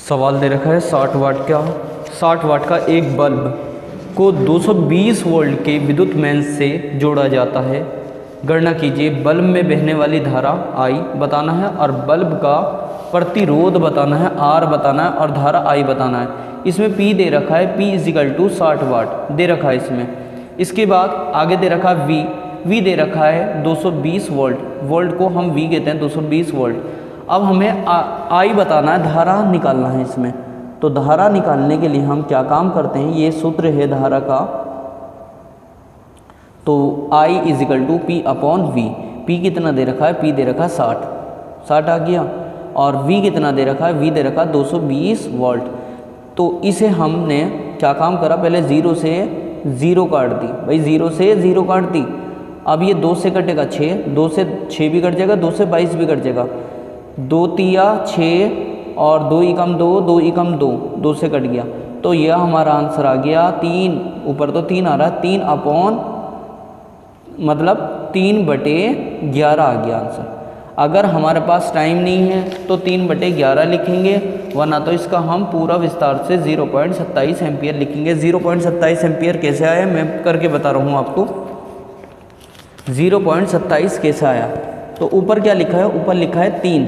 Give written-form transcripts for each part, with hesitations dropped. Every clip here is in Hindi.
सवाल दे रखा है 60 वाट का एक बल्ब को 220 वोल्ट के विद्युत मेंस से जोड़ा जाता है। गणना कीजिए। बल्ब में बहने वाली धारा I बताना है और बल्ब का प्रतिरोध बताना है R बताना है और धारा I बताना है। इसमें P दे रखा है, P = 60 वाट दे रखा है इसमें। इसके बाद आगे दे रखा है V दे रखा है 220 वोल्ट, वोल्ट को हम V कहते हैं 220 वोल्ट। अब हमें I बताना है, धारा निकालना है इसमें। तो धारा निकालने के लिए हम क्या काम करते हैं, ये सूत्र है धारा का। तो I = P/V। P कितना दे रखा है, P दे रखा है 60 आ गया। और V कितना दे रखा है, V दे रखा है 220 वोल्ट। तो इसे हमने क्या काम करा, पहले 0 से 0 काट दी भाई, 0 से 0 काट दी। अब ये 2 से कटेगा 6, 2 से 6 भी कट जाएगा, 2 से 22 भी कट जाएगा। 2 तिया 6 और 2 एकम 2, 2 एकम 2, 2 से कट गया। तो यह हमारा आंसर आ गया 3, ऊपर तो 3 आ रहा है, 3/11 आ गया आंसर। अगर हमारे पास टाइम नहीं है तो 3/11 लिखेंगे, वरना तो इसका हम पूरा विस्तार से 0.27 एम्पियर लिखेंगे। 0.27 एम्पियर कैसे आया मैं करके बता रहा हूँ आपको। 0.27 कैसे आया, तो ऊपर क्या लिखा है, ऊपर लिखा है 3,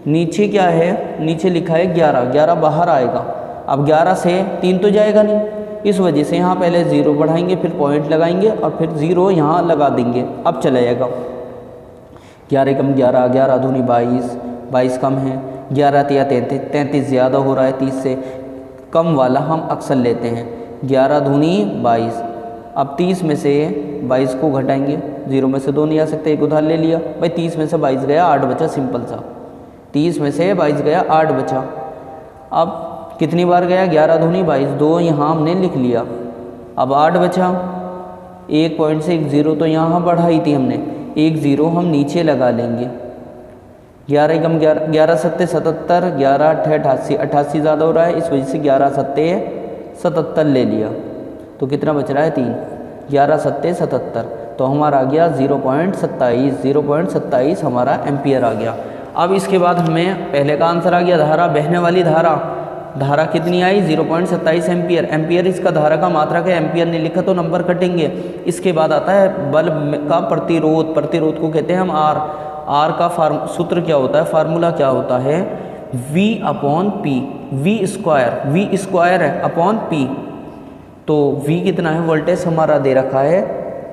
नीचे क्या है, नीचे लिखा है 11 बाहर आएगा। अब 11 से 3 तो जाएगा नहीं, इस वजह से यहाँ पहले 0 बढ़ाएंगे, फिर पॉइंट लगाएंगे और फिर 0 यहाँ लगा देंगे। अब चला जाएगा 11 कम 11, 11 दूनी 22, 22 कम है, 11 तिया 33, 33 ज़्यादा हो रहा है 30 से, कम वाला हम अक्सर लेते हैं। 11 दूनी 22। अब 30 में से 22 को घटाएंगे, 0 में से 2 नहीं आ सकते, एक उधार ले लिया भाई। 30 में से 22 गया, 8 बचा, सिंपल सा। 30 में से 22 गया, 8 बचा। अब कितनी बार गया, 11 दूनी 22, 2 यहाँ हमने लिख लिया। अब 8 बचा, एक पॉइंट से एक 0 तो यहाँ बढ़ाई थी हमने, एक 0 हम नीचे लगा लेंगे। 11 कम 11, 11 सत्ते 77, 11 अट्ठे 88, 88 ज़्यादा हो रहा है, इस वजह से 11 सत्ते 77 ले लिया। तो कितना बच रहा है 3, 11 सत्ते 77। तो हमारा आ गया 0.27 हमारा एम्पियर आ गया। अब इसके बाद हमें पहले का आंसर आ गया, धारा, बहने वाली धारा कितनी आई, 0.27 एम्पियर। एम्पियर इसका धारा का मात्रक है, एम्पियर नहीं लिखा तो नंबर कटेंगे। इसके बाद आता है बल्ब का प्रतिरोध, प्रतिरोध को कहते हैं हम R का सूत्र क्या होता है, फार्मूला क्या होता है, V/P, V स्क्वायर है अपॉन P। तो V कितना है, वोल्टेज हमारा दे रखा है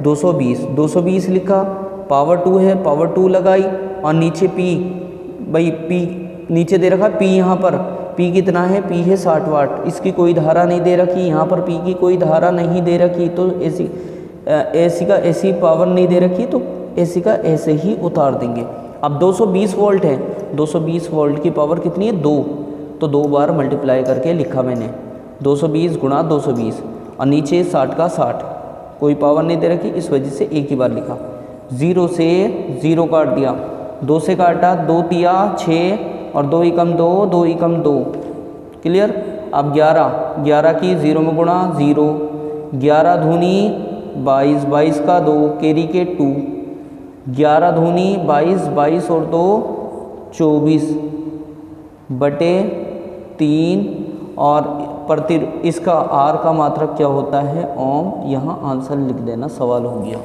220 लिखा, पावर 2 है, पावर 2 लगाई और नीचे P, भाई P नीचे दे रखा P, यहाँ पर P कितना है, P है 60 वाट। इसकी कोई धारा नहीं दे रखी, यहाँ पर P की कोई धारा नहीं दे रखी, तो AC का AC पावर नहीं दे रखी, तो AC का ऐसे ही उतार देंगे। अब 220 वोल्ट है, 220 वोल्ट की पावर कितनी है, 2, तो 2 बार मल्टीप्लाई करके लिखा मैंने, 220 × 220 और नीचे 60 का 60, कोई पावर नहीं दे रखी, इस वजह से एक ही बार लिखा। 0 से 0 काट दिया, 2 से काटा, 2 तिया 6 और 2 एकम 2, 2 एकम 2, क्लियर। अब 11 की 0 में गुणा 0, 11 दूनी 22, 22 का 2, कैरी के 2, 11 दूनी 22, 22 और 2 24/3 और इसका R का मात्रक क्या होता है, ओम। यहाँ आंसर लिख देना, सवाल हो गया।